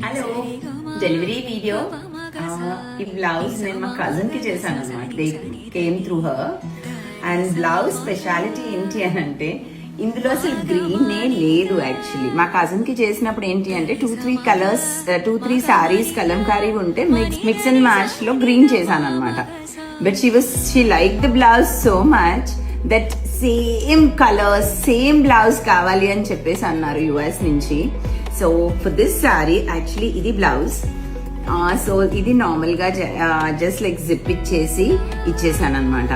Hello, delivery video. ఈ blouse నేను మా కజిన్ కి చేశాను అనమాట. They came through her. And blouse speciality ఏంటి అని అంటే ఇందులో అసలు గ్రీన్ లేదు. యాక్చువల్లీ మా కజిన్ కి చేసినప్పుడు ఏంటి అంటే 2-3 సారీస్ కలంకారీ ఉంటే మిక్స్ అండ్ మ్యాచ్ లో గ్రీన్ చేశాను అనమాట. But she like the blouse so much that same colours same blouse కావాలి అని చెప్పేసి అన్నారు US నుంచి. So for this sorry actually ఇది బ్లౌజ్. సో ఇది నార్మల్ గా జస్ట్ లైక్ జిప్ ఇచ్చేసి ఇచ్చేసాను అనమాట.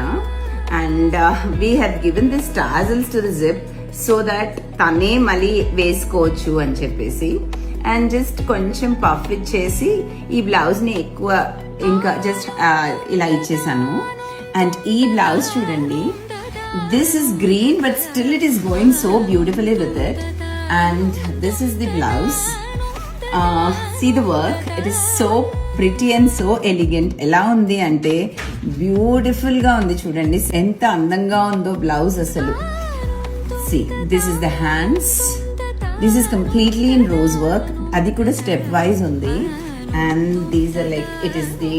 And we have given this tassels to the zip so that తనే మళ్ళీ వేసుకోవచ్చు అని చెప్పేసి. అండ్ జస్ట్ కొంచెం పఫ్ ఇచ్చేసి ఈ బ్లౌజ్ ని ఎక్కువ ఇంకా జస్ట్ ఇలా ఇచ్చేసాను. అండ్ ఈ బ్లౌజ్ చూడండి, this is green but still it is going so beautifully with it. And this is the blouse. See the work, it is so pretty and so elegant. ఎలా ఉంది అంటే బ్యూటిఫుల్ గా ఉంది చూడండి, ఎంత అందంగా ఉందో బ్లౌజ్ అసలు. See, this is the hands. This is completely in rose work. అది కూడా స్టెప్ వైజ్ ఉంది. And these are like, it is the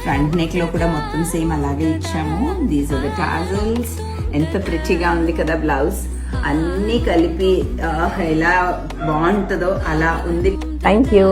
front neck లో కూడా మొత్తం సేమ్ అలాగే ఇచ్చాము. These are the tassels. ఎంత ప్రిటీగా ఉంది కదా బ్లౌజ్. అన్ని కలిపి ఎలా బాగుంటుందో అలా ఉంది. Thank you.